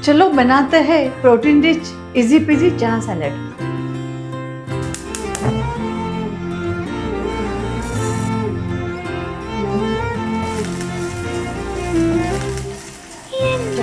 चलो बनाते हैं प्रोटीन रिच इजी पीजी चना सैलेड। என்ன